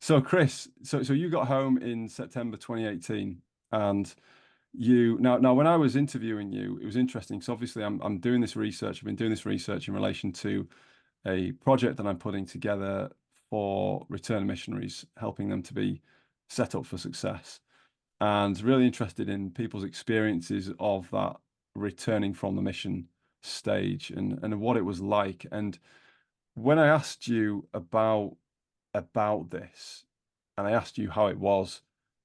So Chris, so you got home in September 2018, and you now when I was interviewing you, it was interesting because obviously I'm doing this research. I've been doing this research in relation to a project that I'm putting together for return missionaries, helping them to be set up for success, and really interested in people's experiences of that returning from the mission stage and what it was like. And when I asked you about this, and I asked you how it was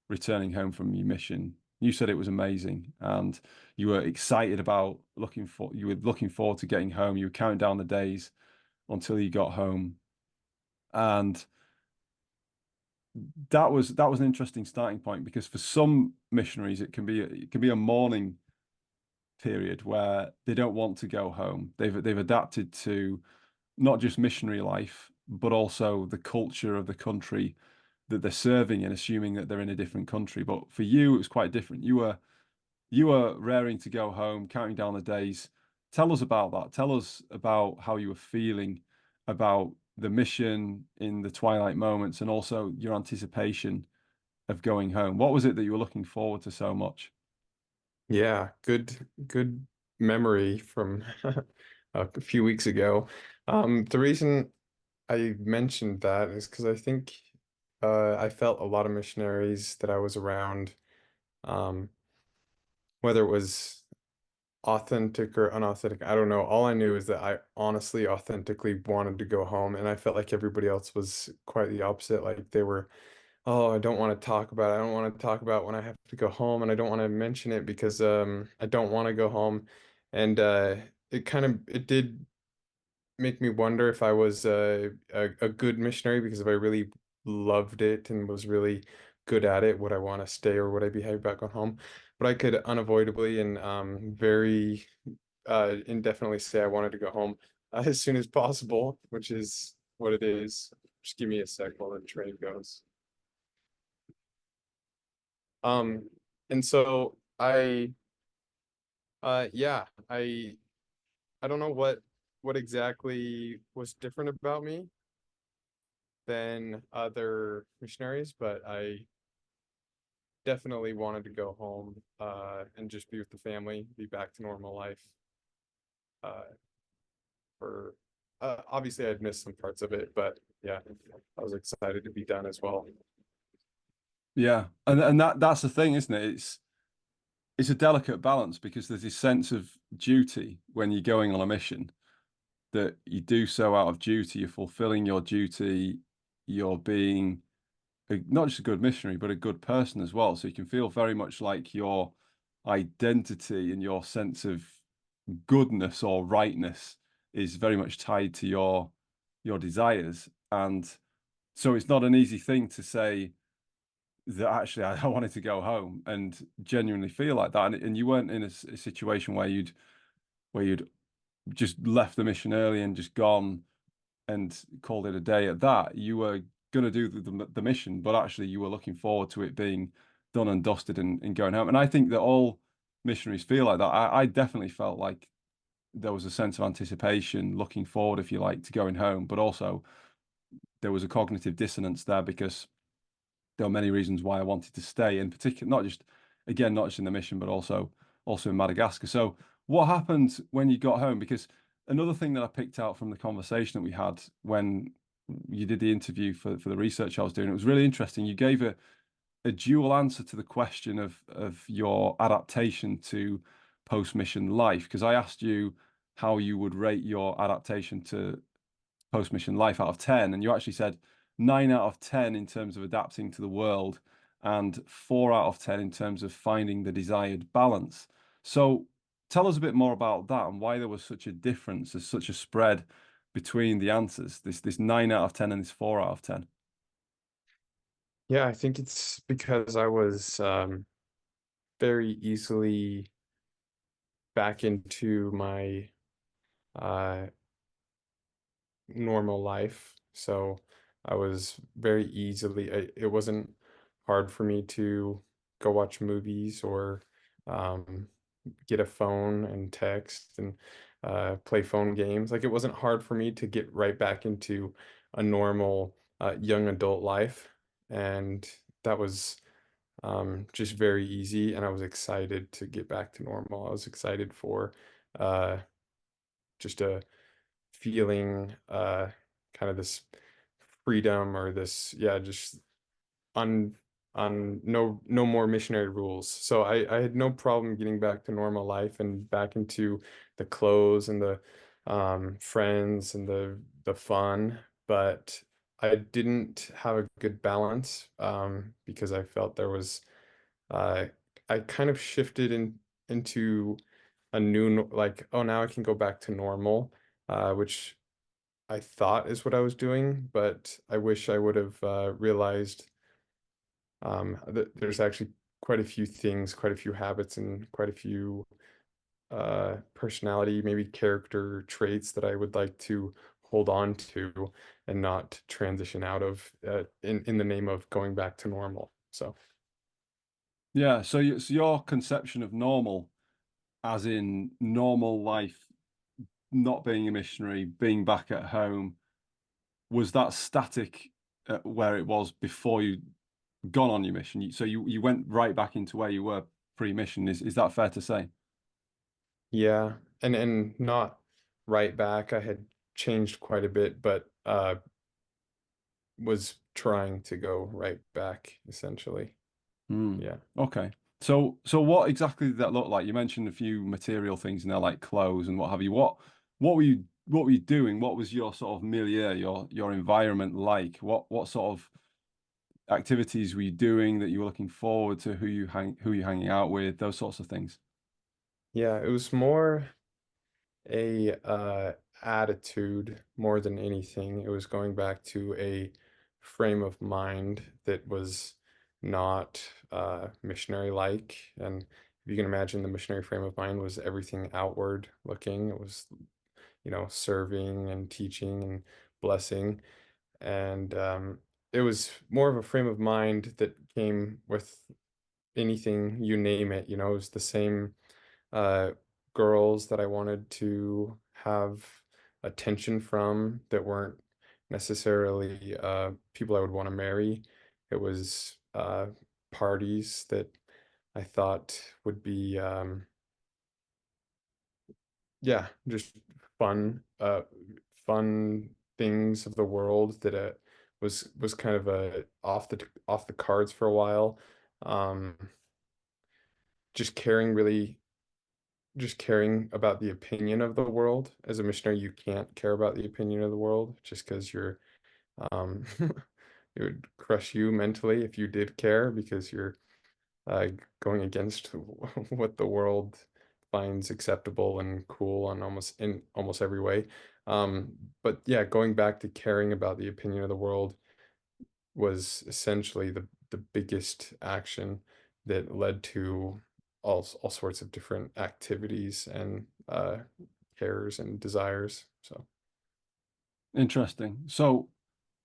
returning home from your mission. You said it was amazing, and you were excited about you were looking forward to getting home. You were counting down the days until you got home, and that was an interesting starting point because for some missionaries it can be a mourning period where they don't want to go home. They've adapted to not just missionary life, but also the culture of the country that they're serving in, assuming that they're in a different country. But for you, it was quite different. You were raring to go home, counting down the days. Tell us about that. Tell us about how you were feeling about the mission in the twilight moments and also your anticipation of going home. What was it that you were looking forward to so much? Yeah, good memory from a few weeks ago. The reason I mentioned that is because I think I felt a lot of missionaries that I was around, um, whether it was authentic or unauthentic, I don't know. All I knew is that I honestly, authentically wanted to go home, and I felt like everybody else was quite the opposite. Like they were, oh, I don't want to talk about it. I don't want to talk about when I have to go home, and I don't want to mention it because I don't want to go home. And it did make me wonder if I was a good missionary, because if I really loved it and was really good at it, would I want to stay or would I be happy back on home? But I could unavoidably and very indefinitely say I wanted to go home as soon as possible, which is what it is. Just give me a sec while the train goes. Um, and so yeah, I don't know what exactly was different about me than other missionaries, but I definitely wanted to go home and just be with the family, be back to normal life. Uh, for Obviously I'd missed some parts of it, but yeah, I was excited to be done as well. Yeah, and that's the thing, isn't it? It's a delicate balance because there's this sense of duty when you're going on a mission that you do so out of duty. You're fulfilling your duty. You're being not just a good missionary, but a good person as well. So you can feel very much like your identity and your sense of goodness or rightness is very much tied to your desires. And so it's not an easy thing to say that actually I wanted to go home and genuinely feel like that. And you weren't in a situation where you'd just left the mission early and just gone and called it a day at that. You were going to do the mission, but actually you were looking forward to it being done and dusted and going home. And I think that all missionaries feel like that. I definitely felt like there was a sense of anticipation, looking forward, if you like, to going home, but also there was a cognitive dissonance there because there were many reasons why I wanted to stay, in particular, not just in the mission, but also in Madagascar. So what happened when you got home? Because another thing that I picked out from the conversation that we had when you did the interview for the research I was doing, it was really interesting. You gave a dual answer to the question of your adaptation to post-mission life. Because I asked you how you would rate your adaptation to post-mission life out of 10, and you actually said 9 out of 10 in terms of adapting to the world and 4 out of 10 in terms of finding the desired balance. So tell us a bit more about that and why there was such a difference, there's such a spread between the answers, this 9 out of 10 and this 4 out of 10. Yeah, I think it's because I was very easily back into my uh normal life. So I was very easily, it wasn't hard for me to go watch movies or um, get a phone and text and play phone games. Like it wasn't hard for me to get right back into a normal young adult life. and that was just very easy, and I was excited to get back to normal. I was excited for uh, just a feeling, kind of this freedom or this, yeah, just on no more missionary rules. So I had no problem getting back to normal life and back into the clothes and the friends and the fun, but I didn't have a good balance because I felt there was uh I kind of shifted into a like, oh, now I can go back to normal, which I thought is what I was doing, but I wish I would have realized there's actually quite a few things, quite a few habits, and quite a few personality, maybe character traits that I would like to hold on to and not transition out of in the name of going back to normal. So Yeah. So your conception of normal, as in normal life, not being a missionary, being back at home, was that static where it was before you gone on your mission? So you went right back into where you were pre-mission. Is that fair to say? yeah, and not right back. I had changed quite a bit, but was trying to go right back essentially. Hmm. Yeah. Okay. So what exactly did that look like? You mentioned a few material things in there, like clothes and what have you. What were you doing? What was your sort of milieu, your environment like? What sort of activities were you doing that you were looking forward to? Who you hanging out with? Those sorts of things. Yeah, it was more a attitude more than anything. It was going back to a frame of mind that was not missionary like. And if you can imagine, the missionary frame of mind was everything outward looking. It was, serving and teaching and blessing. And it was more of a frame of mind that came with anything, you name it. It was the same uh, girls that I wanted to have attention from that weren't necessarily people I would want to marry. It was parties that I thought would be, yeah, just fun, fun things of the world that was kind of off the cards for a while. Um, just caring really just caring about the opinion of the world. As a missionary, you can't care about the opinion of the world just because um it would crush you mentally if you did care because you're uh, going against what the world finds acceptable and cool on almost every way. But yeah, going back to caring about the opinion of the world was essentially the biggest action that led to all sorts of different activities and cares and desires. So Interesting. So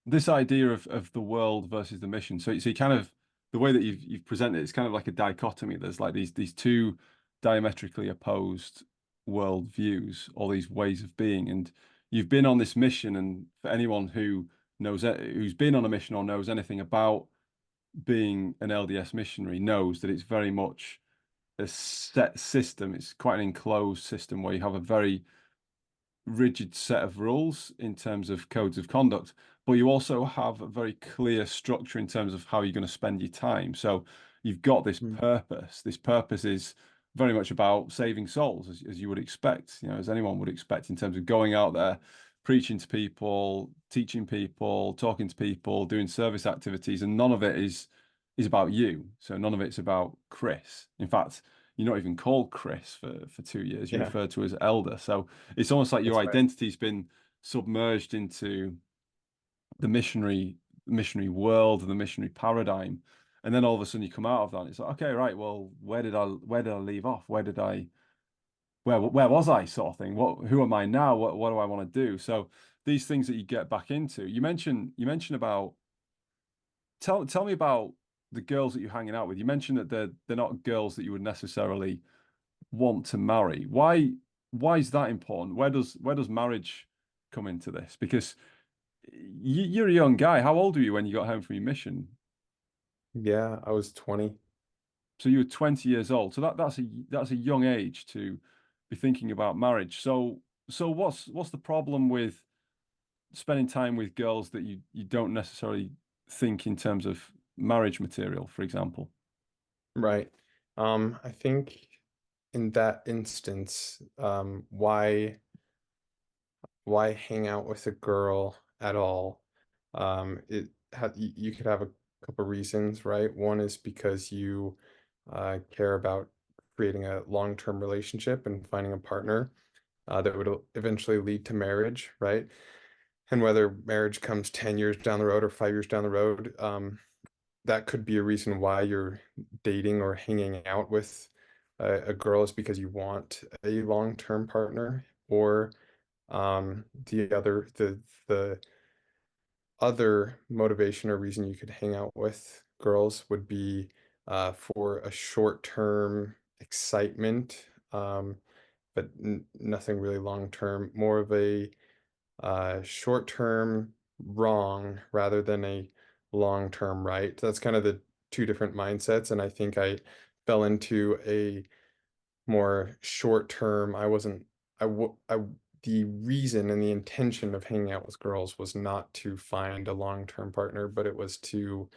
this idea of the world versus the mission. So you kind of the way that you've presented it's kind of like a dichotomy. There's like these two diametrically opposed world views, all these ways of being, and you've been on this mission. And for anyone who who's been on a mission or knows anything about being an LDS missionary, knows that it's very much a set system. It's quite an enclosed system where you have a very rigid set of rules in terms of codes of conduct, but you also have a very clear structure in terms of how you're going to spend your time. So you've got this mm, purpose. This purpose is very much about saving souls, as you would expect, as anyone would expect in terms of going out there, preaching to people, teaching people, talking to people, doing service activities, and none of it is about you. So none of it's about Chris. In fact, you're not even called Chris for 2 years. You're yeah, referred to as elder. So it's almost like your that's right. identity's been submerged into the missionary world and the missionary paradigm. And then all of a sudden you come out of that and it's like, okay, right, well, where did I leave off? Where was I sort of thing? Who am I now? What do I want to do? So these things that you get back into, you mentioned about tell me about the girls that you're hanging out with. You mentioned that they're not girls that you would necessarily want to marry. Why is that important? Where does marriage come into this? Because you're a young guy. How old were you when you got home from your mission? Yeah, I was 20. So you were 20 years old. So that's a young age to be thinking about marriage. So what's the problem with spending time with girls that you don't necessarily think in terms of marriage material, for example? Right. I think in that instance, why hang out with a girl at all? You could have a couple reasons, right? One is because you care about creating a long-term relationship and finding a partner that would eventually lead to marriage, right? And whether marriage comes 10 years down the road or 5 years down the road, that could be a reason why you're dating or hanging out with a girl is because you want a long-term partner, or the other motivation or reason you could hang out with girls would be for a short-term excitement, but n nothing really long-term, more of a short-term wrong rather than a long-term right. That's kind of the two different mindsets, and I think I fell into a more short term. I wasn't I w I The reason and the intention of hanging out with girls was not to find a long-term partner, but it was to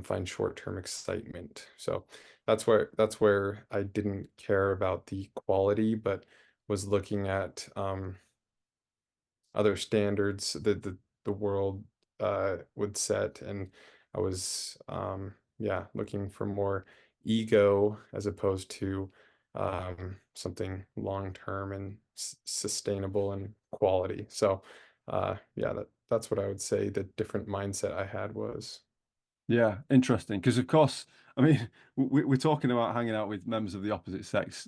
find short-term excitement. So that's where I didn't care about the quality, but was looking at other standards that the world would set, and I was yeah, looking for more ego as opposed to something long term and sustainable and quality. So yeah, that's what I would say the different mindset I had was. Yeah, interesting. Because of course, I mean, we're talking about hanging out with members of the opposite sex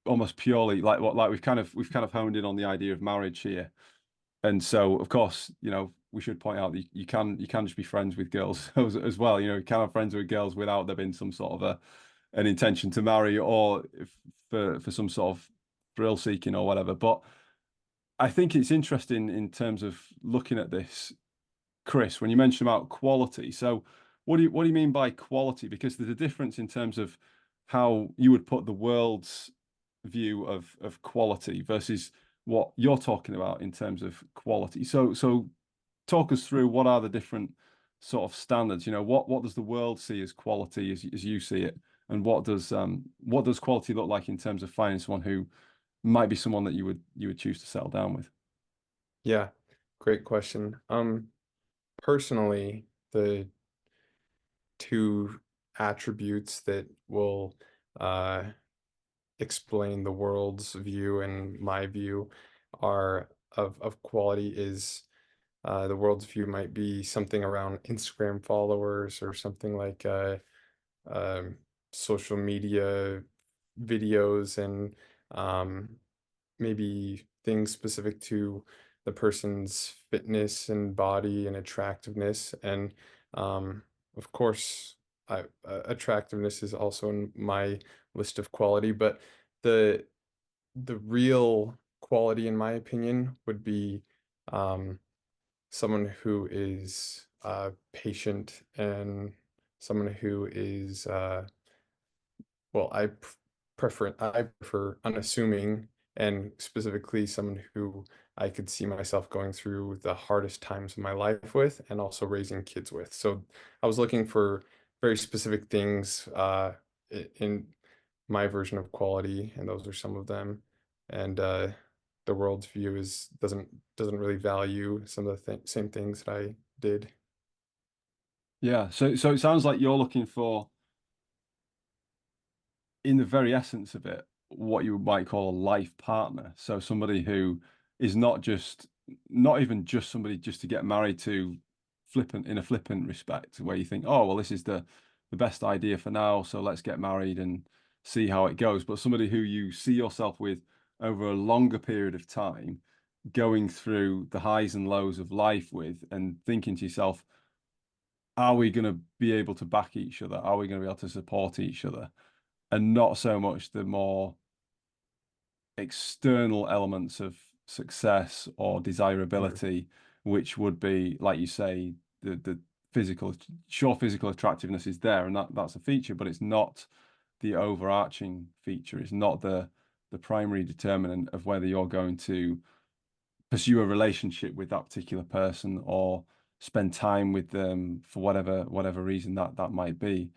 almost purely like what like we've kind of honed in on the idea of marriage here. And so, of course, we should point out that you can just be friends with girls as well. You can have friends with girls without there being some sort of an intention to marry or if, for some sort of thrill seeking or whatever. But I think it's interesting in terms of looking at this, Chris, when you mentioned about quality. So, what do you mean by quality? Because there's a difference in terms of how you would put the world's view of quality versus what you're talking about in terms of quality. So talk us through what are the different sort of standards. What does the world see as quality as you see it, and what does quality look like in terms of finding someone who might be someone that you would choose to settle down with? Yeah, great question. Personally, the two attributes that will uh explain the world's view and my view are of quality is the world's view might be something around Instagram followers or something like um, social media videos and maybe things specific to the person's fitness and body and attractiveness. And of course, attractiveness is also in my list of quality, but the the real quality, in my opinion, would be um, someone who is patient and someone who is well, I prefer unassuming, and specifically someone who I could see myself going through the hardest times of my life with and also raising kids with. So I was looking for very specific things in my version of quality, and those are some of them. And the world's view is doesn't really value some of the th same things that I did. Yeah. So it sounds like you're looking for, in the very essence of it, what you might call a life partner. So somebody who is not even just somebody just to get married to flippant in a flippant respect, where you think, oh, well, this is the best idea for now, so let's get married and see how it goes. But somebody who you see yourself with over a longer period of time, going through the highs and lows of life with, and thinking to yourself, are we going to be able to back each other? Are we going to be able to support each other? And not so much the more external elements of success or Mhm. desirability, which would be, like you say, the physical, sure, physical attractiveness is there, and that's a feature, but it's not the overarching feature. It's not the primary determinant of whether you're going to pursue a relationship with that particular person or spend time with them for whatever reason that might be.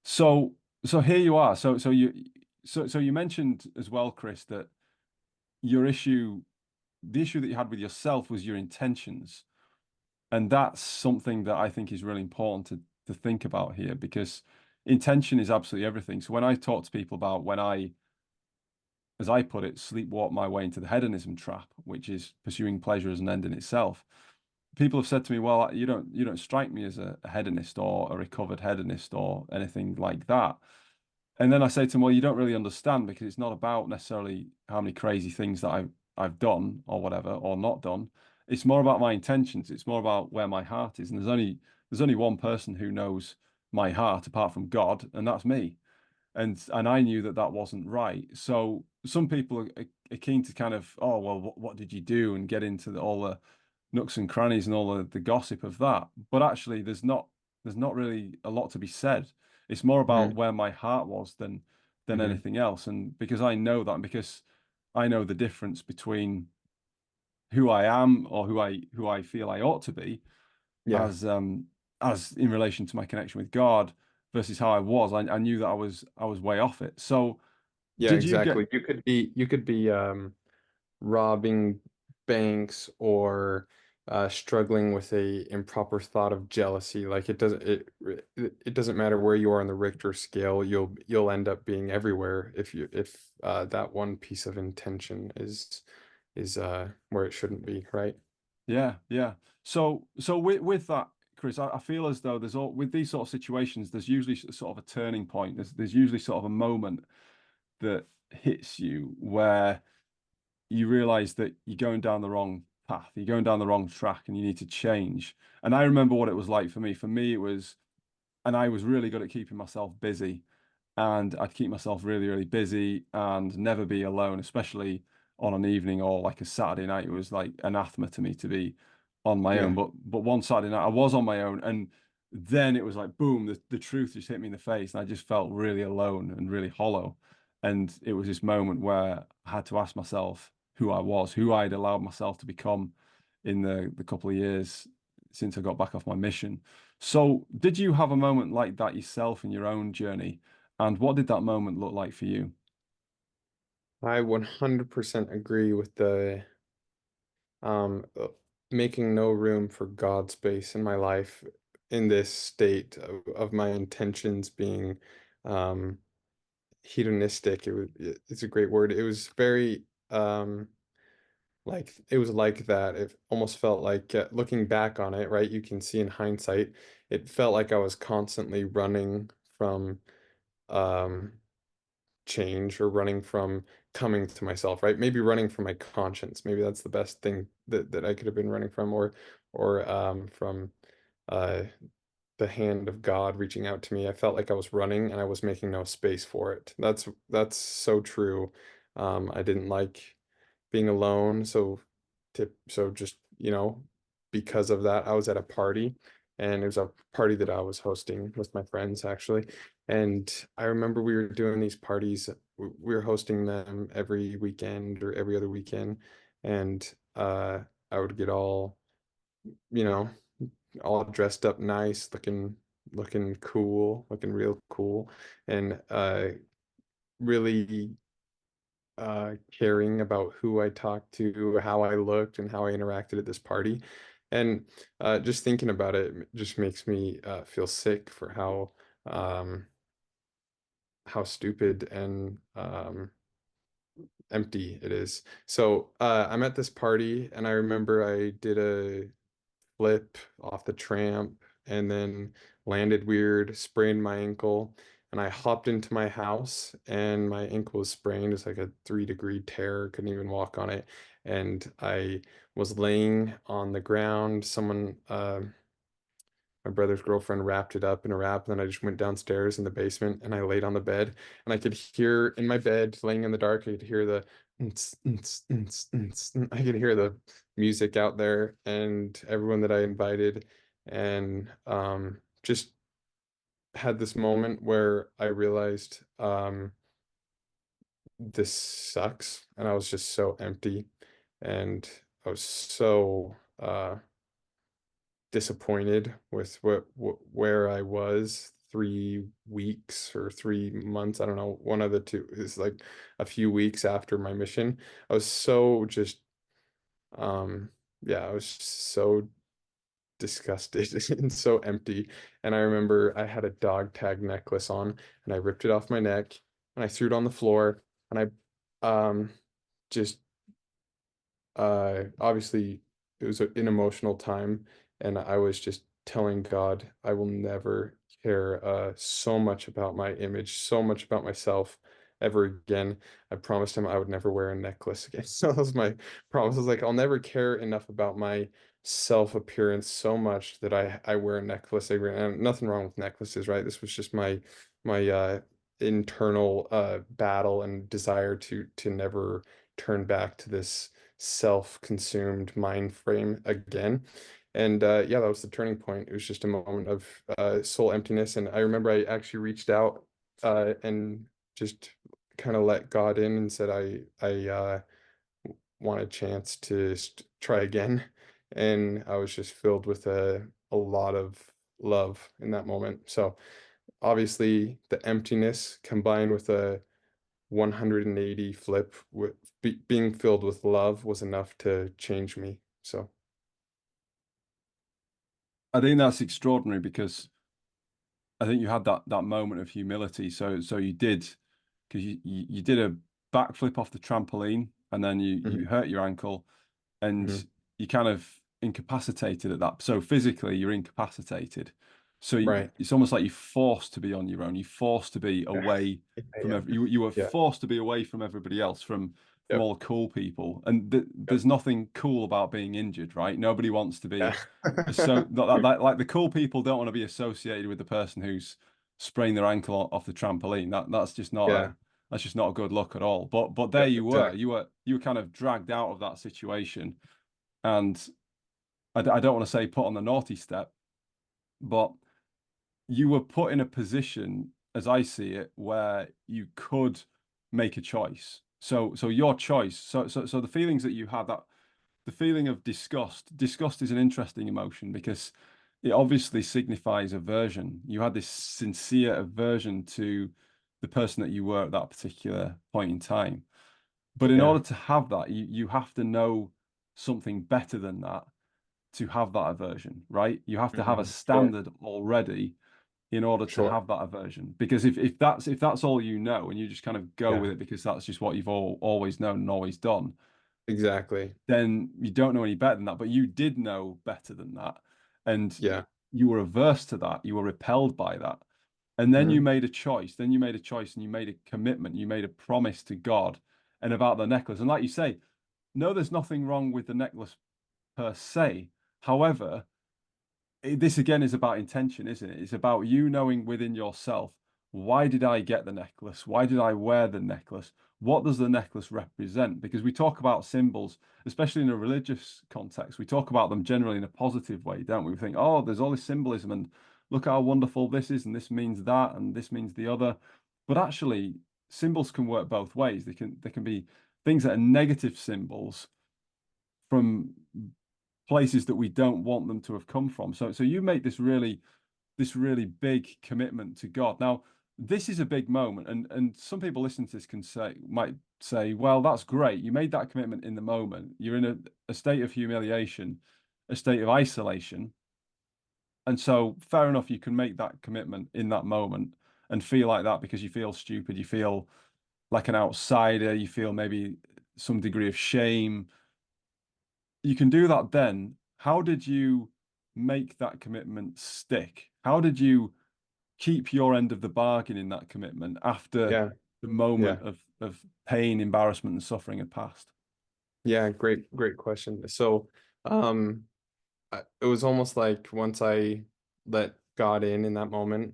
So so here you are. So you mentioned as well, Chris, that your issue, the issue that you had with yourself was your intentions. And that's something that I think is really important to think about here because intention is absolutely everything. So when I talk to people about when I, as I put it, sleepwalk my way into the hedonism trap, which is pursuing pleasure as an end in itself, people have said to me, "Well, you don't strike me as a hedonist or a recovered hedonist or anything like that." And then I say to them, "Well, you don't really understand because it's not about necessarily how many crazy things that I've done or whatever or not done. It's more about my intentions. It's more about where my heart is. And there's only one person who knows my heart apart from God, and that's me. And I knew that that wasn't right. So some people are keen to kind of, oh, well, what did you do? And get into all the nooks and crannies and all the gossip of that. But actually, there's not really a lot to be said. It's more about Hmm. where my heart was than Hmm. anything else. And because I know that, and because I know the difference between who I am or who I feel I ought to be Yeah. as in relation to my connection with God versus how I was, I knew that I was way off it. So Yeah, did you get exactly. You could be robbing banks or struggling with a improper thought of jealousy. Like it doesn't matter where you are on the Richter scale, you'll end up being everywhere if that one piece of intention is where it shouldn't be, right? Yeah, yeah. So with that, Chris, I feel as though there's all with these sort of situations, there's usually sort of a turning point. There's usually sort of a moment that hits you where you realize that you're going down the wrong path, you're going down the wrong track, and you need to change. And I remember what it was like for me. For me, it was, and I was really good at keeping myself busy, and I'd keep myself really, really busy and never be alone, especially on an evening or like a Saturday night. It was like anathema to me to be on my own. Yeah. But one Saturday night I was on my own, and then it was like boom, the truth just hit me in the face, and I just felt really alone and really hollow. And it was this moment where I had to ask myself who I was, who I'd allowed myself to become in the couple of years since I got back off my mission. So, did you have a moment like that yourself in your own journey? And what did that moment look like for you? I 100% agree with the um uh, making no room for God space in my life in this state of my intentions being um hedonistic. It's a great word. It was very like it was like that. It almost felt like looking back on it, right? You can see in hindsight, it felt like I was constantly running from um change or running from coming to myself, right? Maybe running from my conscience. Maybe that's the best thing that I could have been running from, or from uh the hand of God reaching out to me. I felt like I was running and I was making no space for it. That's so true. I didn't like being alone, so just, because of that, I was at a party, and it was a party that I was hosting with my friends actually. And I remember we were doing these parties, we were hosting them every weekend or every other weekend, and I would get you know, all dressed up nice, looking cool, looking real cool, and really caring about who I talked to, how I looked, and how I interacted at this party. And just thinking about it just makes me feel sick for um, how stupid and empty it is. So I'm at this party, and I remember I did a flip off the tramp and then landed weird, sprained my ankle. And I hopped into my house, and my ankle was sprained. It's like a 3-degree tear, couldn't even walk on it. And I was laying on the ground. My brother's girlfriend wrapped it up in a wrap, and then I just went downstairs in the basement and I laid on the bed, and I could hear in my bed, laying in the dark, I could hear the I could hear the music out there, and everyone that I invited. and just had this moment where I realized this sucks, and I was just so empty, and I was so disappointed with where I was 3 weeks or 3 months. I don't know, one of the two is like a few weeks after my mission. I was so just um yeah, I was so disgusted and so empty. And I remember I had a dog tag necklace on and I ripped it off my neck and I threw it on the floor and I just obviously it was an emotional time and I was just telling God I will never care so much about my image, so much about myself ever again. I promised him I would never wear a necklace again. So that was my promise. I was like, I'll never care enough about my self appearance so much that I wear a necklace every, and nothing wrong with necklaces, right? This was just my internal battle and desire to never turn back to this self-consumed mind frame again. And yeah, that was the turning point. It was just a moment of soul emptiness. And I remember I actually reached out and just kind of let God in and said I want a chance to try again. And I was just filled with a lot of love in that moment. So obviously the emptiness combined with a 180 flip with being filled with love was enough to change me. So I think that's extraordinary because I think you had that moment of humility. So you did because you did a backflip off the trampoline and then you mhm, hurt your ankle and mhm, you kind of incapacitated at that. So physically you're incapacitated. So right. it's almost like you're forced to be on your own. You're forced to be Yeah. away from Yeah. you were Yeah. forced to be away from everybody else, from Yep. all the cool people. And th Yep. there's nothing cool about being injured, right? Nobody wants to Yeah. be so like the cool people don't want to be associated with the person who's spraying their ankle off the trampoline. Yeah. That's just not a good look at all. But there Yep. you were. Exactly. You were kind of dragged out of that situation, and I don't want to say put on the naughty step, but you were put in a position, as I see it, where you could make a choice. So your choice. So the feelings that you had, that the feeling of disgust. Disgust is an interesting emotion because it obviously signifies aversion. You had this sincere aversion to the person that you were at that particular point in time. But in Yeah. order to have that, you have to know something better than that to have that aversion, right? You have to have a Sure. standard already in order to Sure. have that aversion. Because if that's all you know and you just kind of go Yeah. with it because that's just what you've always known and always done, Exactly. then you don't know any better than that. But you did know better than that. And Yeah. you were averse to that. You were repelled by that. And then you Mhm. made a choice. Then you made a choice and you made a commitment. You made a promise to God and about the necklace. And like you say, no, there's nothing wrong with the necklace per se. However, this again is about intention, isn't it? It's about you knowing within yourself, why did I get the necklace? Why did I wear the necklace? What does the necklace represent? Because we talk about symbols, especially in a religious context, we talk about them generally in a positive way, don't we? We think, oh, there's all this symbolism and look how wonderful this is, and this means that, and this means the other. But actually, symbols can work both ways. They can be things that are negative symbols from places that we don't want them to have come from. So you make this really big commitment to God. Now, this is a big moment, and some people listening to this might say, well, that's great. You made that commitment in the moment. You're in a state of humiliation, a state of isolation. And so fair enough, you can make that commitment in that moment and feel like that because you feel stupid, you feel like an outsider, you feel maybe some degree of shame. You can do that then. How did you make that commitment stick? How did you keep your end of the bargain in that commitment after Yeah. the Yeah. moment of pain, embarrassment, and suffering had passed? Yeah. Great question. So, it was almost like once I let God in that moment,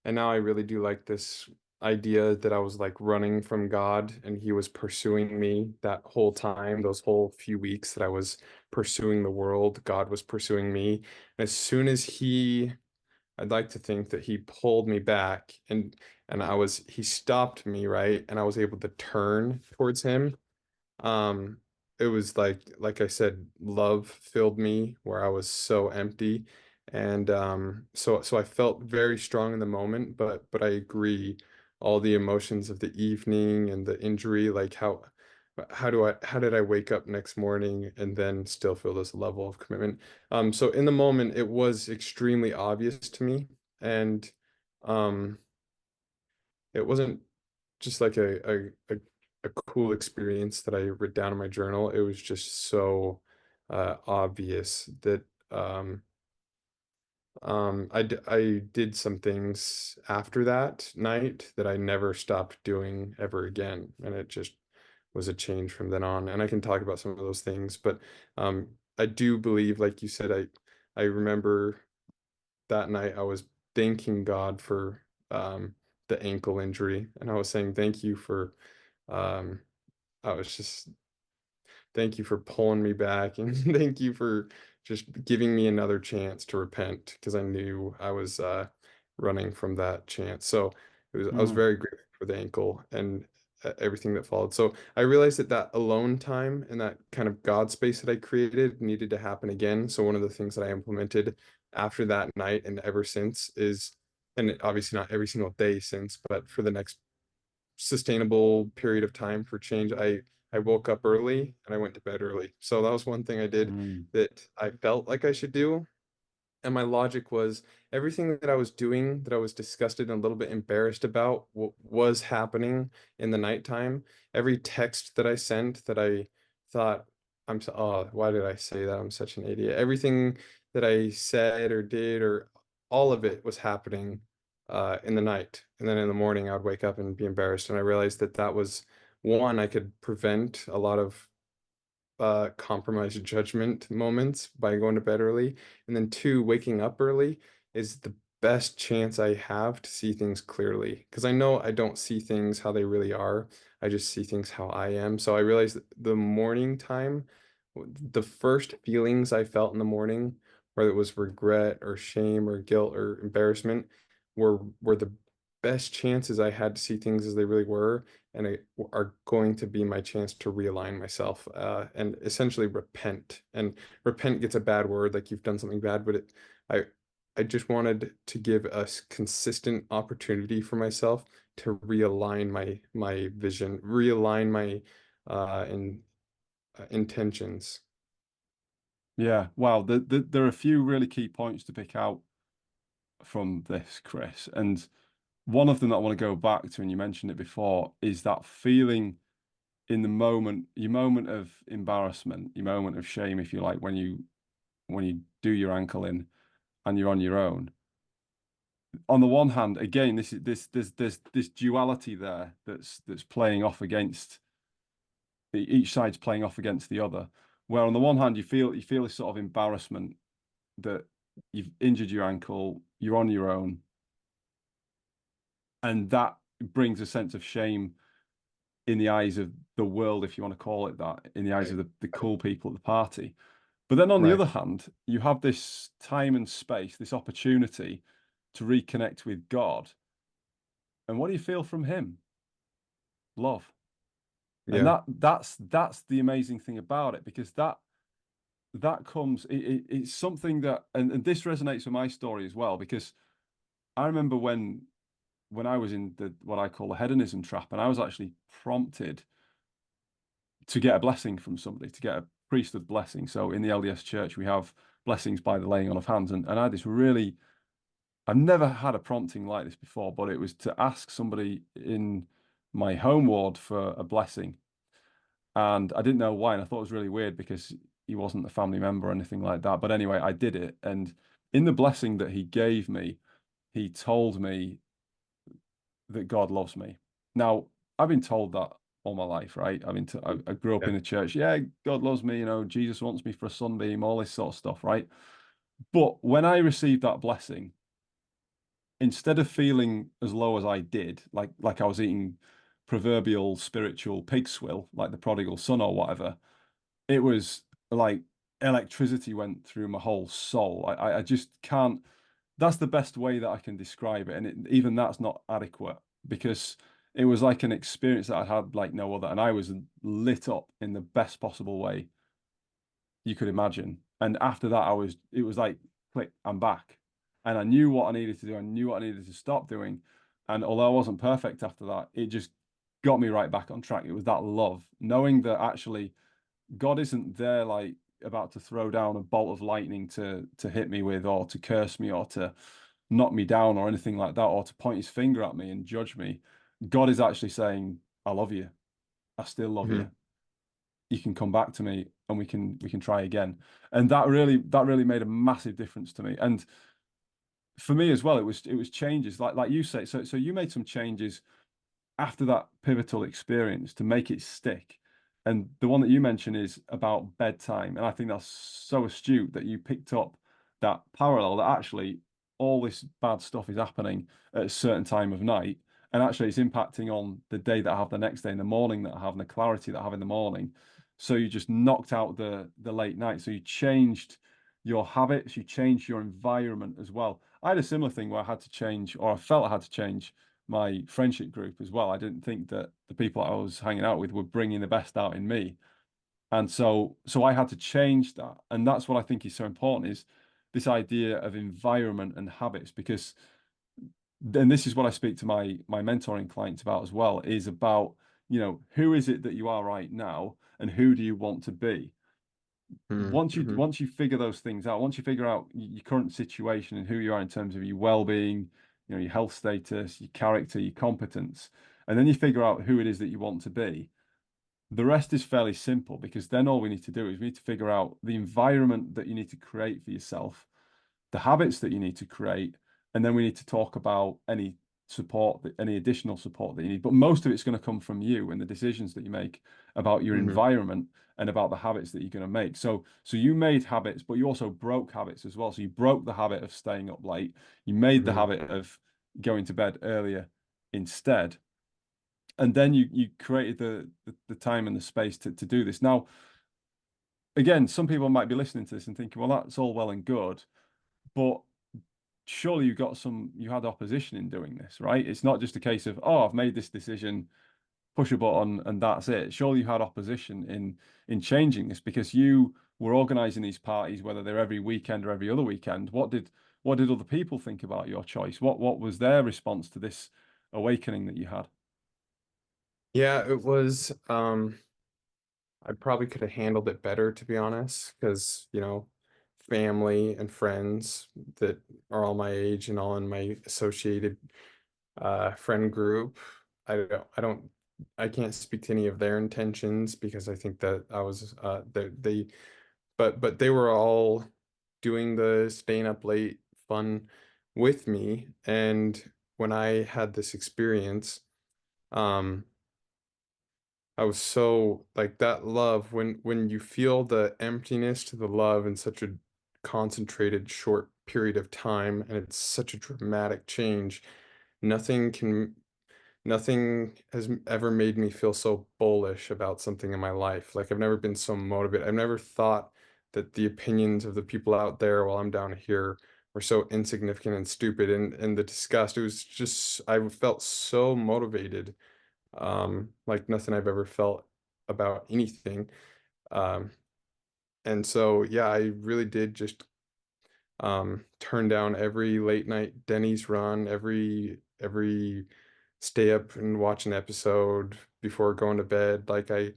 and now I really do like this idea that I was like running from God and he was pursuing me that whole time, those whole few weeks that I was pursuing the world, God was pursuing me. And as soon as I'd like to think that he pulled me back and he stopped me, right? And I was able to turn towards him. Um, it was like I said, love filled me where I was so empty. And so I felt very strong in the moment, but I agree, all the emotions of the evening and the injury, like how did I wake up next morning and then still feel this level of commitment? So in the moment it was extremely obvious to me, and um it wasn't just like a cool experience that I wrote down in my journal. It was just so obvious that I did some things after that night that I never stopped doing ever again, and it just was a change from then on. And I can talk about some of those things, but I do believe, like you said, I remember that night I was thanking God for the ankle injury, and I was saying thank you for um, I was just thank you for pulling me back, and thank you for just giving me another chance to repent, because I knew I was running from that chance. So I was Mm. very grateful for the ankle and everything that followed. So I realized that that alone time and that kind of God space that I created needed to happen again. So one of the things that I implemented after that night and ever since is, and obviously not every single day since, but for the next sustainable period of time for change, I woke up early and I went to bed early. So that was one thing I did Mm. that I felt like I should do. And my logic was everything that I was doing that I was disgusted and a little bit embarrassed about was happening in the nighttime. Every text that I sent that I thought, oh, why did I say that? I'm such an idiot. Everything that I said or did, or all of it was happening in the night. And then in the morning, I would wake up and be embarrassed. And I realized that that was one, I could prevent a lot of compromised judgment moments by going to bed early. And then two, waking up early is the best chance I have to see things clearly. Because I know I don't see things how they really are. I just see things how I am. So I realized that the morning time, the first feelings I felt in the morning, whether it was regret or shame or guilt or embarrassment, were the best chances I had to see things as they really were, and are going to be my chance to realign myself and essentially repent. And repent gets a bad word, like you've done something bad, but I I just wanted to give a consistent opportunity for myself to realign my vision, realign my intentions. Yeah. Wow. There are a few really key points to pick out from this, Chris. And one of them that I want to go back to, and you mentioned it before, is that feeling in the moment, your moment of embarrassment, your moment of shame, if you like, when you do your ankle in and you're on your own. On the one hand, again, this is there's this duality there that's playing off against each side's playing off against the other. Where on the one hand you feel this sort of embarrassment that you've injured your ankle, you're on your own, and that brings a sense of shame in the eyes of the world, if you want to call it that, in the eyes Right. of the cool people at the party. But then on the Right. other hand, you have this time and space, this opportunity to reconnect with God. And what do you feel from him? Love. And Yeah. that's the amazing thing about it, because that comes it's something that, and this resonates with my story as well, because I remember when I was in the what I call the hedonism trap, and I was actually prompted to get a blessing from somebody, to get a priesthood blessing. So in the LDS church, we have blessings by the laying on of hands. And I had this really, I've never had a prompting like this before, but it was to ask somebody in my home ward for a blessing. And I didn't know why. And I thought it was really weird because he wasn't a family member or anything like that. But anyway, I did it. And in the blessing that he gave me, he told me that God loves me. Now, I've been told that all my life, right? I grew up Yeah. in the church. Yeah, God loves me. You know, Jesus wants me for a sunbeam, all this sort of stuff, right? But when I received that blessing, instead of feeling as low as I did, like I was eating proverbial spiritual pig swill, like the prodigal son or whatever, it was like electricity went through my whole soul. I just can't. That's the best way that I can describe it, and even that's not adequate because it was like an experience that I had like no other, and I was lit up in the best possible way you could imagine. And after that, it was like, click, I'm back. And I knew what I needed to do. I knew what I needed to stop doing. And although I wasn't perfect after that, it just got me right back on track. It was that love, knowing that actually God isn't there like about to throw down a bolt of lightning to hit me with, or to curse me, or to knock me down, or anything like that, or to point his finger at me and judge me. God is actually saying, I love you. I still love you. Hmm. You can come back to me and we can try again. And that really made a massive difference to me. And for me as well, it was changes like you say. So you made some changes after that pivotal experience to make it stick. And the one that you mentioned is about bedtime. And I think that's so astute that you picked up that parallel, that actually all this bad stuff is happening at a certain time of night. And actually it's impacting on the day that I have the next day, in the morning that I have, and the clarity that I have in the morning. So you just knocked out the late night. So you changed your habits, you changed your environment as well. I had a similar thing where I had to change, or I felt I had to change my friendship group as well. I didn't think that the people I was hanging out with were bringing the best out in me. And so I had to change that. And that's what I think is so important, is this idea of environment and habits, because then this is what I speak to my mentoring clients about as well, is about, who is it that you are right now and who do you want to be? Hmm. Once you figure those things out, once you figure out your current situation and who you are in terms of your well-being, your health status, your character, your competence, and then you figure out who it is that you want to be, the rest is fairly simple, because then all we need to do is we need to figure out the environment that you need to create for yourself, the habits that you need to create, and then we need to talk about any support, any additional support that you need. But most of it's going to come from you and the decisions that you make about your Hmm. environment and about the habits that you're going to make. So you made habits, but you also broke habits as well. So you broke the habit of staying up late. You made the Hmm. habit of going to bed earlier instead. And then you created the time and the space to do this. Now, again, some people might be listening to this and thinking, well, that's all well and good, but surely you had opposition in doing this, right? It's not just a case of, oh, I've made this decision, push a button, and that's it. Surely you had opposition in changing this, because you were organizing these parties, whether they're every weekend or every other weekend. What did other people think about your choice? What was their response to this awakening that you had? Yeah, it was I probably could have handled it better, to be honest, because, family and friends that are all my age and all in my associated friend group. I don't I can't speak to any of their intentions because I think that I was they but they were all doing the staying up late fun with me. And when I had this experience, um I was so like that love, when you feel the emptiness to the love in such a concentrated short period of time, and it's such a dramatic change. Nothing can Nothing has ever made me feel so bullish about something in my life. Like, I've never been so motivated. I've never thought that the opinions of the people out there while I'm down here were so insignificant and stupid, and the disgust. It was just, I felt so motivated, like nothing I've ever felt about anything. Um, and so, yeah, I really did just turn down every late night Denny's run, every stay up and watch an episode before going to bed. Like, I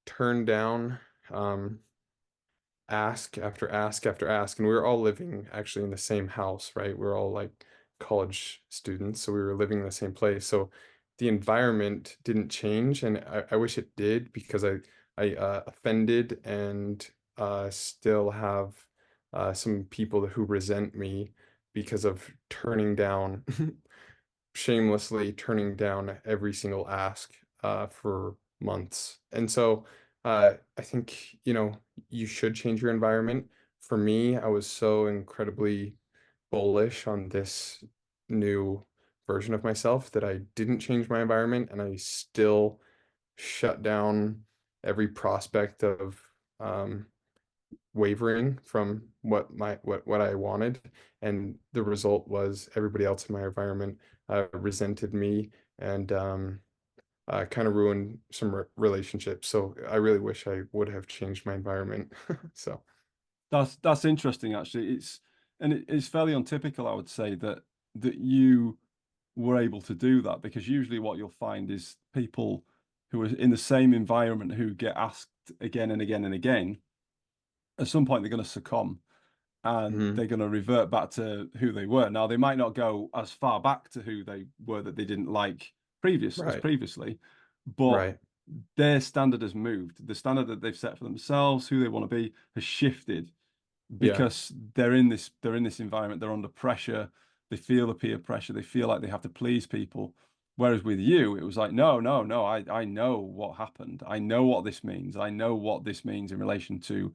turned down um ask after ask after ask, and we were all living actually in the same house, right? We are all like college students, so we were living in the same place. So the environment didn't change, and I wish it did, because I offended and still have some people who resent me because of turning down shamelessly turning down every single ask for months. And so I think, you should change your environment. For me, I was so incredibly bullish on this new version of myself that I didn't change my environment and I still shut down every prospect of um, wavering from what I wanted, and the result was everybody else in my environment resented me and kind of ruined some relationships. So I really wish I would have changed my environment. So That's interesting actually. It's fairly untypical, I would say, that you were able to do that, because usually what you'll find is people who are in the same environment who get asked again and again and again, at some point they're going to succumb and mhm. they're going to revert back to who they were. Now they might not go as far back to who they were that they didn't like Right, previously, but right, their standard has moved. The standard that they've set for themselves, who they want to be, has shifted yeah, because they're in this environment, they're under pressure, they feel the peer pressure, they feel like they have to please people. Whereas with you, it was like, no, no, no, I know what happened. I know what this means. I know what this means in relation to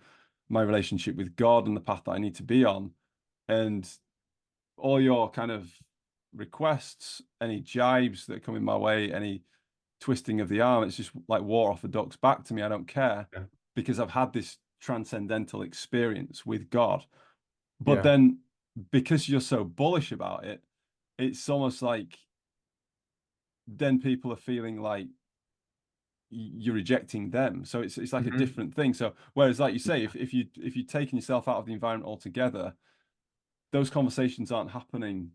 my relationship with God and the path that I need to be on. And all your kind of requests, any jibes that come in my way, any twisting of the arm, it's just like water off a duck's back to me. I don't care, yeah, because I've had this transcendental experience with God. But yeah, then because you're so bullish about it, it's almost like then people are feeling like you're rejecting them. So it's like a mhm. different thing. So whereas, like you say, if you're taking yourself out of the environment altogether, those conversations aren't happening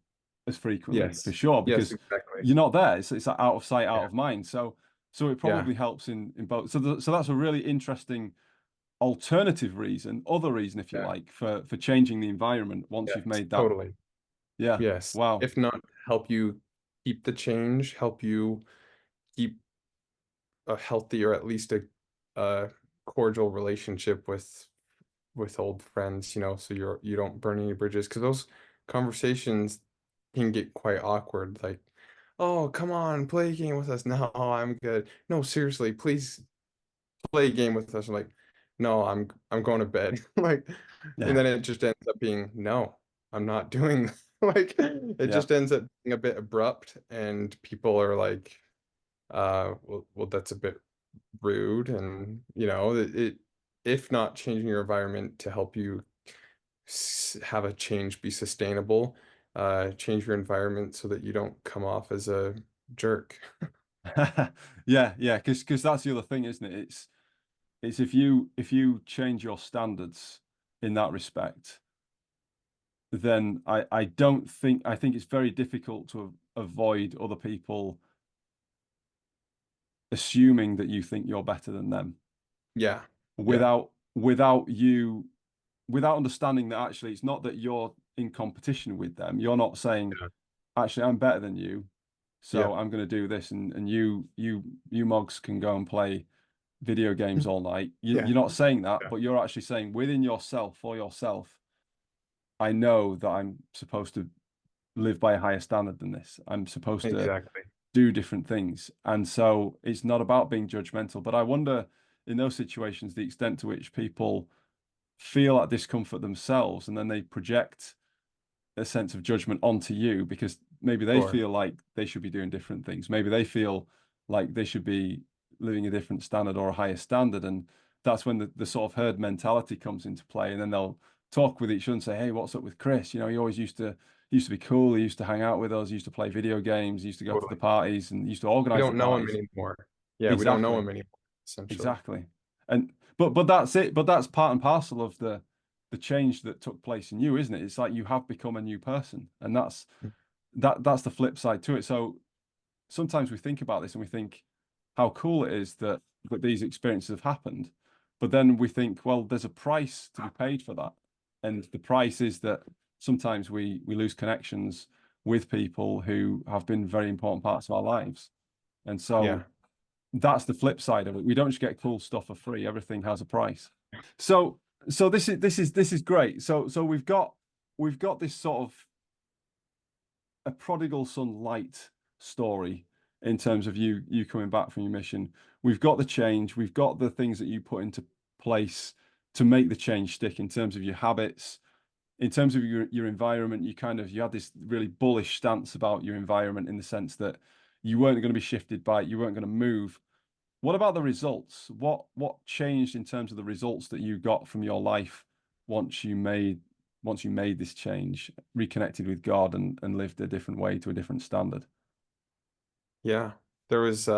as frequently, for Yes, sure, yes, because exactly. you're not there. It's like out of sight, out Yeah, of mind. So it yeah, probably helps in both. So that's a really interesting alternative reason, other reason, if you yeah, like, for changing the environment once you've yes, made that. totally. Yeah. Yes. Wow. If not, help you keep the change, help you keep a healthy or at least a cordial relationship with old friends, so you don't burn any bridges because those conversations can get quite awkward. Like, oh, come on, play a game with us. No, I'm good. No, seriously, please play a game with us. I'm like, no, I'm going to bed. Like, and Yeah. then it just ends up being, no, I'm not doing that. Like it Yeah. just ends up being a bit abrupt and people are like, well, that's a bit rude. And if not changing your environment to help you have a change be sustainable, change your environment so that you don't come off as a jerk. Yeah, yeah, because that's the other thing, isn't it? It's if you change your standards in that respect, then I don't think I think it's very difficult to avoid other people assuming that you think you're better than them Yeah, yeah, without understanding that actually it's not that you're in competition with them. You're not saying, yeah, actually, I'm better than you, yeah, so I'm going to do this, and you mugs can go and play video games all night. yeah, You're not saying that, yeah, but you're actually saying within yourself, for yourself, I know that I'm supposed to live by a higher standard than this. I'm supposed to exactly. do different things. And so it's not about being judgmental. But I wonder in those situations the extent to which people feel that discomfort themselves and then they project a sense of judgment onto you because maybe they Sure. feel like they should be doing different things. Maybe they feel like they should be living a different standard or a higher standard. And that's when the sort of herd mentality comes into play. And then they'll talk with each other and say, hey, what's up with Chris? You know, he always used to be cool. He used to hang out with us. He used to play video games. He used to go to the Totally. parties and he used to We organize the don't know him parties. anymore. Yeah, we don't know Exactly. him anymore, essentially. Exactly. And but that's it. But that's part and parcel of the change that took place in you, isn't it? It's like you have become a new person, and that's the flip side to it. So sometimes we think about this and we think how cool it is that these experiences have happened, but then we think, well, there's a price to be paid for that, and the price is that sometimes we lose connections with people who have been very important parts of our lives, and Yeah. so that's the flip side of it. We don't just get cool stuff for free. Everything has a price. So this is great. So we've got this sort of a prodigal son light story in terms of you coming back from your mission. We've got the change. We've got the things that you put into place to make the change stick in terms of your habits, in terms of your environment, you had this really bullish stance about your environment in the sense that you weren't going to be shifted by it, you weren't going to move. What about the results? What changed in terms of the results that you got from your life once you made this change, reconnected with God and lived a different way to a different standard? Yeah, there was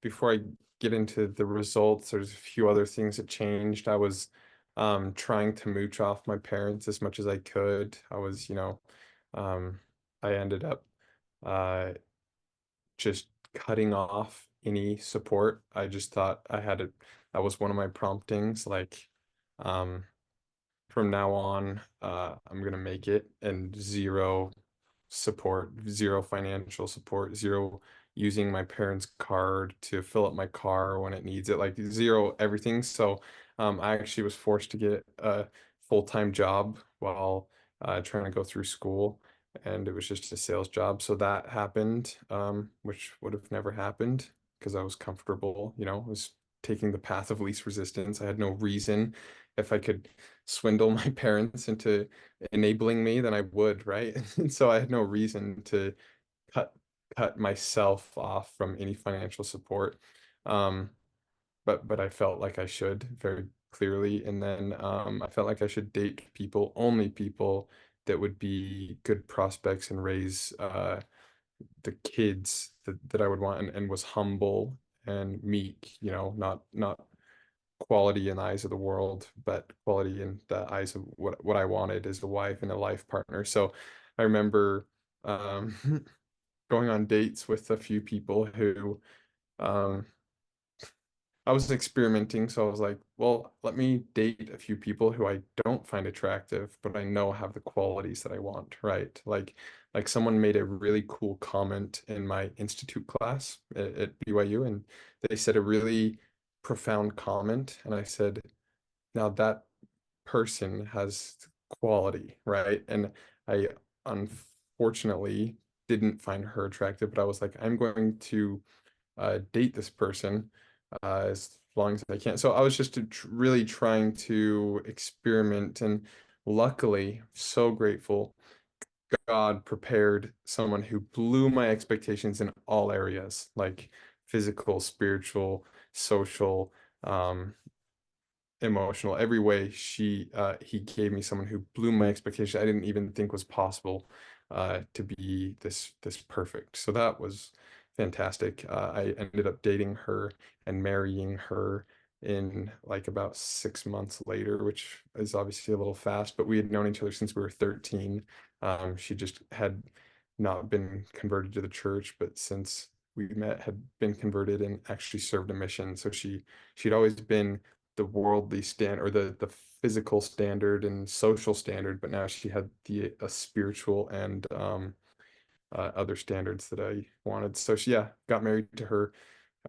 before I get into the results, there's a few other things that changed. I was trying to mooch off my parents as much as I could. I was, um, I ended up uh, just cutting off any support. I just thought I had it. That was one of my promptings. Like, um, from now on, I'm gonna make it, and zero support, zero financial support, zero using my parents' card to fill up my car when it needs it, like zero everything. So I actually was forced to get a full-time job while trying to go through school, and it was just a sales job. So that happened, which would have never happened because I was comfortable, I was taking the path of least resistance. I had no reason. If I could swindle my parents into enabling me, then I would, right? And so I had no reason to cut cut myself off from any financial support. Um, but I felt like I should very clearly. And then I felt like I should date people, only people that would be good prospects and raise the kids that I would want, and was humble and meek, not quality in the eyes of the world, but quality in the eyes of what I wanted as a wife and a life partner. So I remember um, going on dates with a few people who um, I was experimenting. So I was like, well, let me date a few people who I don't find attractive, but I know have the qualities that I want, right? Like someone made a really cool comment in my institute class at BYU, and they said a really profound comment, and I said, now that person has quality, right? And I unfortunately didn't find her attractive, but I was like, I'm going to date this person as long as I can. So I was just really trying to experiment, and luckily, so grateful, God prepared someone who blew my expectations in all areas, like physical, spiritual, social, um, emotional, every way. He gave me someone who blew my expectation. I didn't even think was possible to be this perfect. So that was fantastic. I ended up dating her and marrying her in like about 6 months later, which is obviously a little fast, but we had known each other since we were 13. She just had not been converted to the church, but since we met had been converted and actually served a mission. So she'd always been the worldly stand, or the physical standard and social standard, but now she had the a spiritual and other standards that I wanted. So she, yeah, got married to her.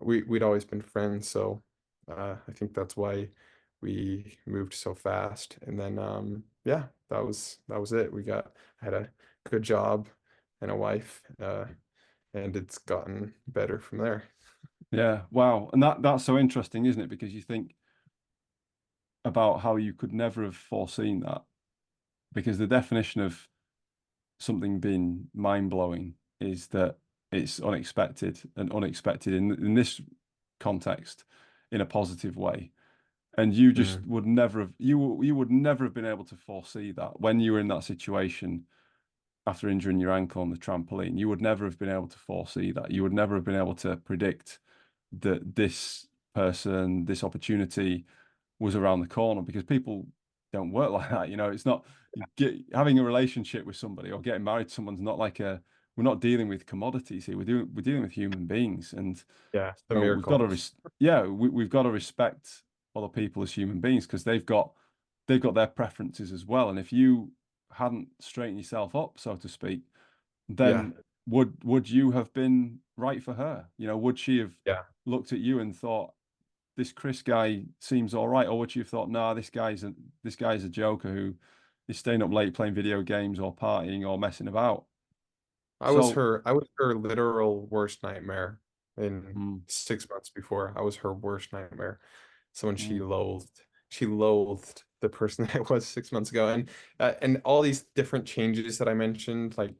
We'd always been friends, so I think that's why we moved so fast. And then yeah, that was it. I had a good job and a wife, and it's gotten better from there. Yeah, wow. And that's so interesting, isn't it? Because you think about how you could never have foreseen that. Because the definition of something being mind-blowing is that it's unexpected, and unexpected in this context in a positive way. And you just Mm, would never have you would never have been able to foresee that when you were in that situation after injuring your ankle on the trampoline. You would never have been able to foresee that. You would never have been able to predict that this person, this opportunity was around the corner, because people don't work like that. It's not having a relationship with somebody or getting married to someone's not like we're not dealing with commodities here. We're dealing with human beings, and yeah, the so we've got miracle. to yeah, we've got to respect other people as human beings, because they've got their preferences as well. And if you hadn't straightened yourself up, so to speak, Yeah, then would you have been right for her? Would she have yeah. looked at you and thought, this Chris guy seems all right, or would you have thought, nah, this guy's a joker who is staying up late playing video games or partying or messing about? So, I was her literal worst nightmare in mm, 6 months before. I was her worst nightmare. Someone she mm, loathed. she loathed the person I was 6 months ago, and all these different changes that I mentioned, like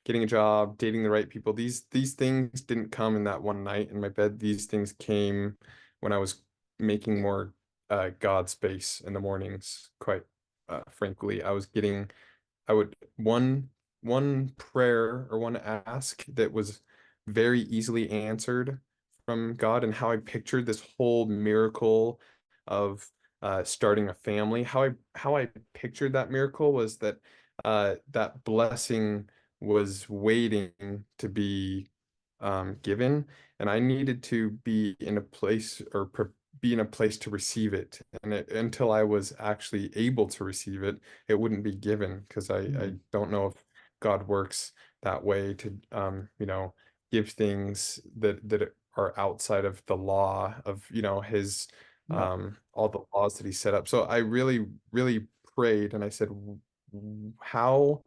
getting a job, dating the right people. These things didn't come in that one night in my bed. These things came when I was making more God space in the mornings. Quite frankly, I would one prayer or one ask that was very easily answered from God, and how I pictured this whole miracle of starting a family. How I pictured that miracle was that that blessing was waiting to be given, and I needed to be in a place, or be in a place to receive it. And until I was actually able to receive it, it wouldn't be given, because I Mm. don't know if God works that way to give things that are outside of the law of his Yeah. all the laws that he set up. So I really, really prayed, and I said, How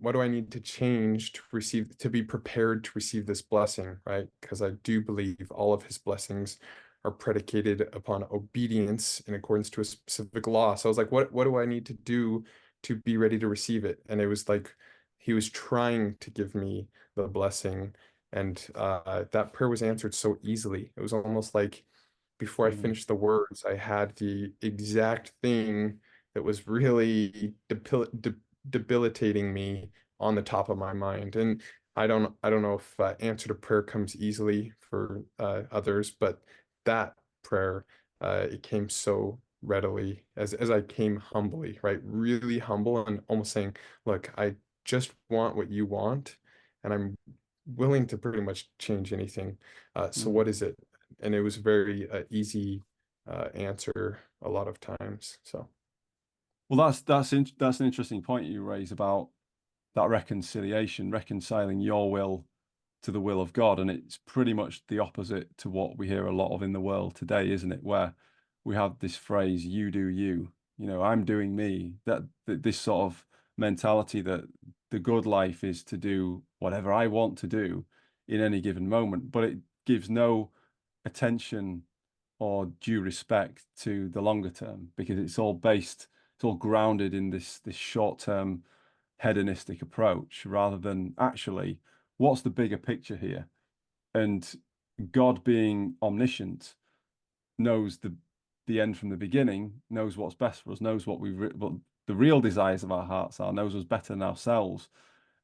what do I need to change to receive, to be prepared to receive this blessing, right? Because I do believe all of his blessings are predicated upon obedience in accordance to a specific law. So I was like, what do I need to do to be ready to receive it? And it was like he was trying to give me the blessing, and that prayer was answered so easily. It was almost like before I Mm. finished the words, I had the exact thing that was really debilitating me on the top of my mind. And I don't know if answer to prayer comes easily for others, but that prayer, it came so readily as I came humbly, right? Really humble, and almost saying, look, I just want what you want, and I'm willing to pretty much change anything. So Mm. what is it? And it was very easy answer a lot of times. So Well, that's an interesting point you raise about that reconciliation, reconciling your will to the will of God. And it's pretty much the opposite to what we hear a lot of in the world today, isn't it? Where we have this phrase, you do you, I'm doing me, that this sort of mentality that the good life is to do whatever I want to do in any given moment, but it gives no attention or due respect to the longer term, because it's all grounded in this short term hedonistic approach, rather than actually what's the bigger picture here. And God, being omniscient, knows the end from the beginning, knows what's best for us, knows what the real desires of our hearts are, knows us better than ourselves.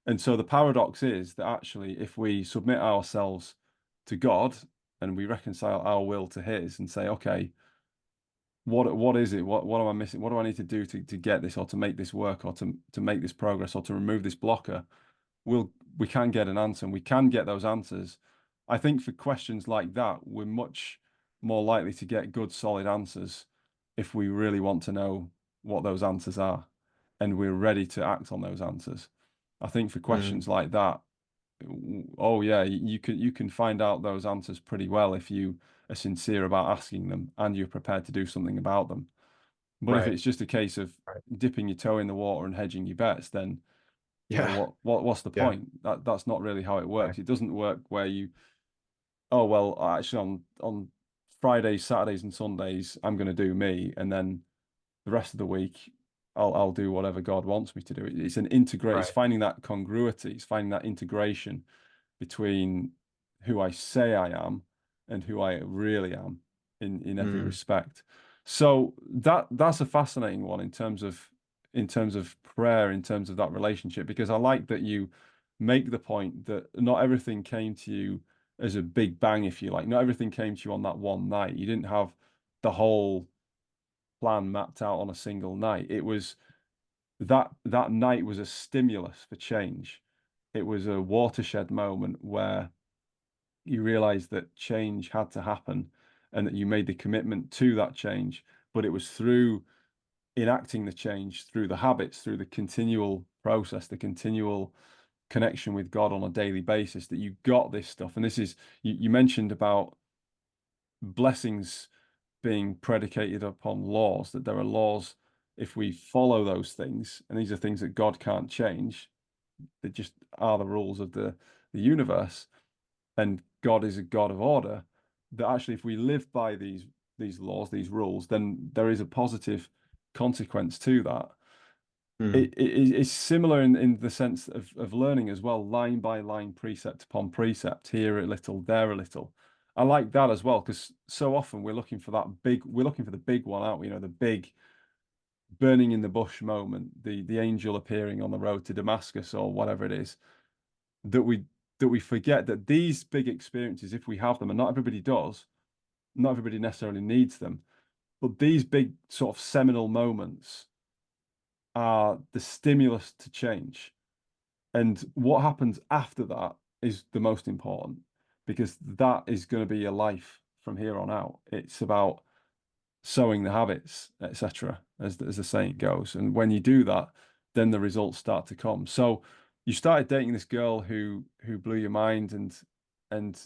And so the paradox is that actually, if we submit ourselves to God and we reconcile our will to His and say, okay, what is it? What am I missing? What do I need to do to get this, or to make this work, or to make this progress, or to remove this blocker? We can get an answer, and we can get those answers. I think for questions like that, we're much more likely to get good, solid answers if we really want to know what those answers are, and we're ready to act on those answers. I think for questions mm, like that, oh yeah, you can find out those answers pretty well if you are sincere about asking them and you're prepared to do something about them. But if right, it's just a case of right. dipping your toe in the water and hedging your bets, then Yeah, what's the yeah, point? That's not really how it right, works. It doesn't work where you, oh well, actually on Fridays, Saturdays, and Sundays, I'm going to do me, and then the rest of the week, I'll do whatever God wants me to do. It's an integrate. It's right. finding that congruity. It's finding that integration between who I say I am and who I really am in every Mm, respect. So that's a fascinating one in terms of prayer, in terms of that relationship, because I like that you make the point that not everything came to you as a big bang, if you like. Not everything came to you on that one night. You didn't have the whole plan mapped out on a single night. It was that night was a stimulus for change. It was a watershed moment where you realized that change had to happen and that you made the commitment to that change. But it was through enacting the change, through the habits, through the continual process, the continual connection with God on a daily basis, that you got this stuff. And this is, you mentioned about blessings being predicated upon laws, that there are laws. If we follow those things, and these are things that God can't change, they just are the rules of the universe, and God is a God of order, that actually if we live by these these laws, these rules, then there is a positive consequence to that. Mm. It's similar in the sense of learning as well, line by line, precept upon precept, here a little, there a little. I like that as well, because so often we're looking for the big one, aren't we? You know, the big burning in the bush moment, the angel appearing on the road to Damascus or whatever it is, that we forget that these big experiences, if we have them, and not everybody does, not everybody necessarily needs them, but these big sort of seminal moments are the stimulus to change. And what happens after that is the most important, because that is going to be your life from here on out. It's about sowing the habits, etc., as the saying goes. And when you do that, then the results start to come. So you started dating this girl who blew your mind and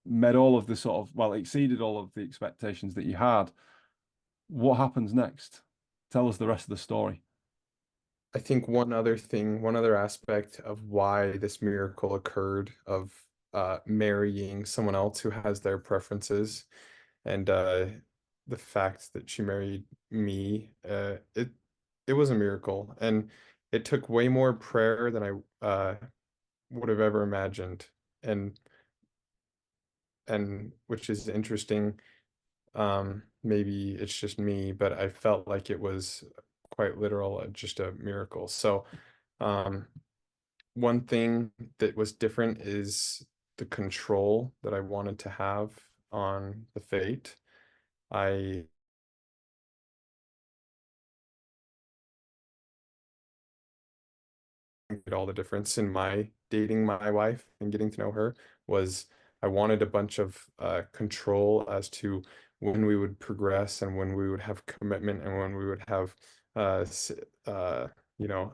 met all of the sort of, well, exceeded all of the expectations that you had. What happens next? Tell us the rest of the story. I think one other thing, one other aspect of why this miracle occurred of marrying someone else who has their preferences and the fact that she married me, it was a miracle, and it took way more prayer than I would have ever imagined, and which is interesting. Maybe it's just me, but I felt like it was quite literal, just a miracle. So, um, one thing that was different is the control that I wanted to have on the fate. I made all the difference in my dating my wife and getting to know her was I wanted a bunch of control as to when we would progress and when we would have commitment and when we would have uh, s- uh, you know,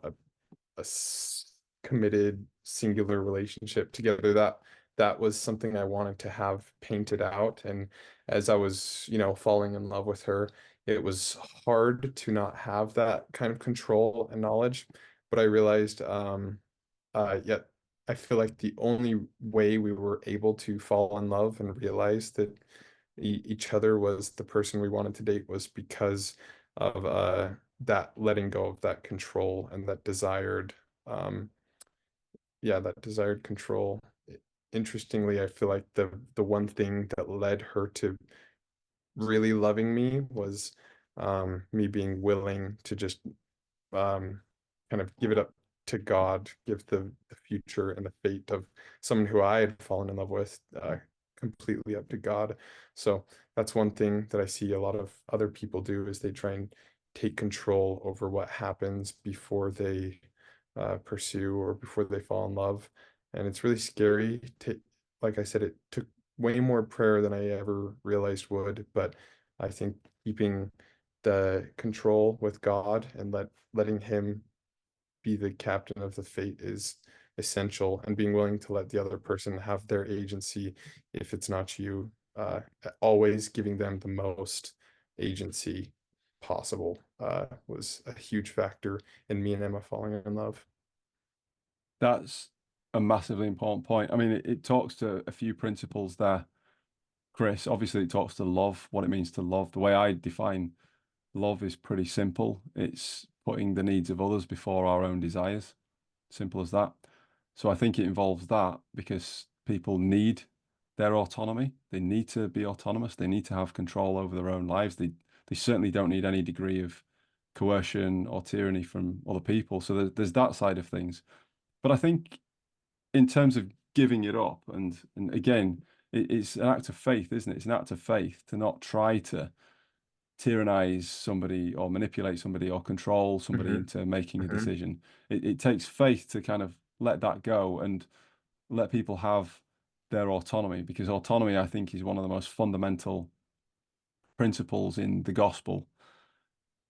committed singular relationship together. That was something I wanted to have painted out. And as I was, falling in love with her, it was hard to not have that kind of control and knowledge. But I realized, yet I feel like the only way we were able to fall in love and realize that each other was the person we wanted to date was because of that letting go of that control and that desired um that desired control. Interestingly, I feel like the one thing that led her to really loving me was me being willing to just um, kind of give it up to God, give the future and the fate of someone who I had fallen in love with completely up to God. So that's one thing that I see a lot of other people do is they try and take control over what happens before they pursue or before they fall in love. And it's really scary to, like I said, it took way more prayer than I ever realized would, but I think keeping the control with God and letting him be the captain of the fate is essential, and being willing to let the other person have their agency if it's not you, always giving them the most agency possible was a huge factor in me and Emma falling in love. That's a massively important point. I mean, it talks to a few principles there, Chris. Obviously, it talks to love, what it means to love. The way I define love is pretty simple. It's putting the needs of others before our own desires. Simple as that. So I think it involves that because people need their autonomy. They need to be autonomous. They need to have control over their own lives. They certainly don't need any degree of coercion or tyranny from other people. So there's that side of things. But I think in terms of giving it up, and again, it's an act of faith, isn't it? It's an act of faith to not try to tyrannize somebody or manipulate somebody or control somebody Hmm. into making a Hmm. decision. It takes faith to kind of let that go and let people have their autonomy, because autonomy, I think, is one of the most fundamental principles in the gospel,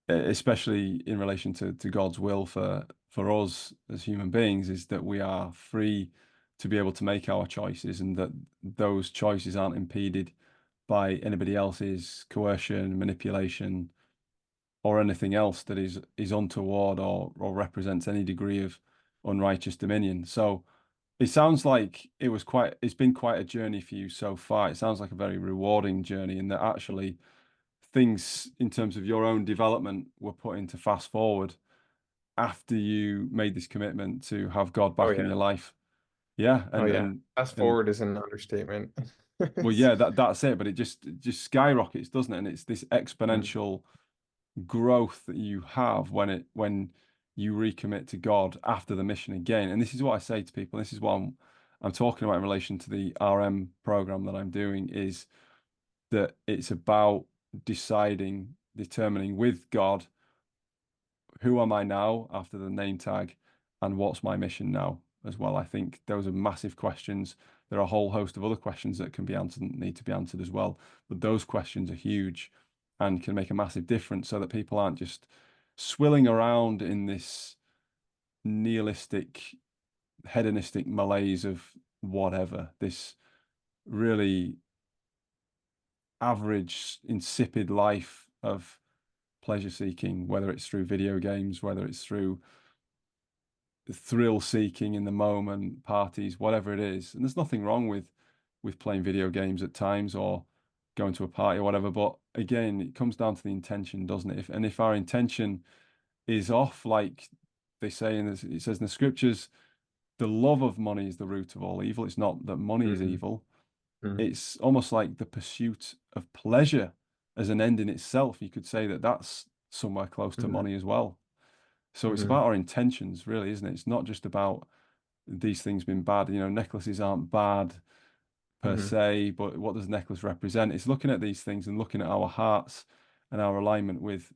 especially in relation to God's will for us as human beings, is that we are free to be able to make our choices and that those choices aren't impeded by anybody else's coercion, manipulation, or anything else that is untoward or represents any degree of unrighteous dominion. So it sounds like it's been quite a journey for you so far. It sounds like a very rewarding journey, and that actually things in terms of your own development were put into fast forward after you made this commitment to have God Oh back in yeah. your life. Yeah, Oh and yeah. and Fast and forward is an understatement. well, yeah, that's it. But it just skyrockets, doesn't it? And it's this Mm, exponential growth that you have when you recommit to God after the mission again. And this is what I say to people. This is what I'm talking about in relation to the RM program that I'm doing, is that it's about determining with God, who am I now after the name tag, and what's my mission now as well. I think those are massive questions. There are a whole host of other questions that can be answered and need to be answered as well. But those questions are huge and can make a massive difference so that people aren't just swilling around in this nihilistic, hedonistic malaise of whatever, this really average, insipid life of pleasure seeking, whether it's through video games, whether it's through thrill seeking in the moment, parties, whatever it is. And there's nothing wrong with playing video games at times or going to a party or whatever. But again, it comes down to the intention, doesn't it? If our intention is off, like they say it says in the scriptures, the love of money is the root of all evil. It's not that money is mm, evil. mm, It's almost like the pursuit of pleasure as an end in itself. You could say that that's somewhere close to mm, money as well. So it's mm, about our intentions, really, isn't it? It's not just about these things being bad. You know, necklaces aren't bad per mm. se, but what does necklace represent? It's looking at these things and looking at our hearts and our alignment with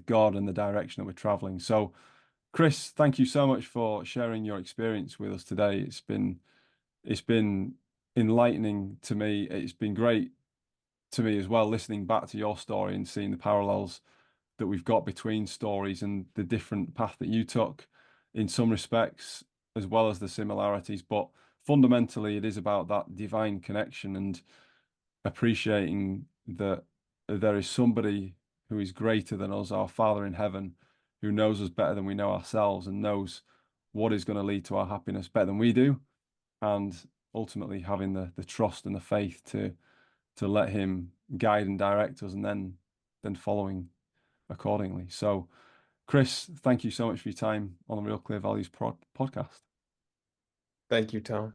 God and the direction that we're traveling. So, Chris, thank you so much for sharing your experience with us today. It's been enlightening to me. It's been great to me as well, listening back to your story and seeing the parallels that we've got between stories and the different path that you took in some respects, as well as the similarities. But fundamentally, it is about that divine connection and appreciating that there is somebody who is greater than us, our Father in heaven, who knows us better than we know ourselves and knows what is going to lead to our happiness better than we do. And ultimately having the trust and the faith to let him guide and direct us and then following accordingly. So, Chris, thank you so much for your time on the Real Clear Values podcast. Thank you, Tom.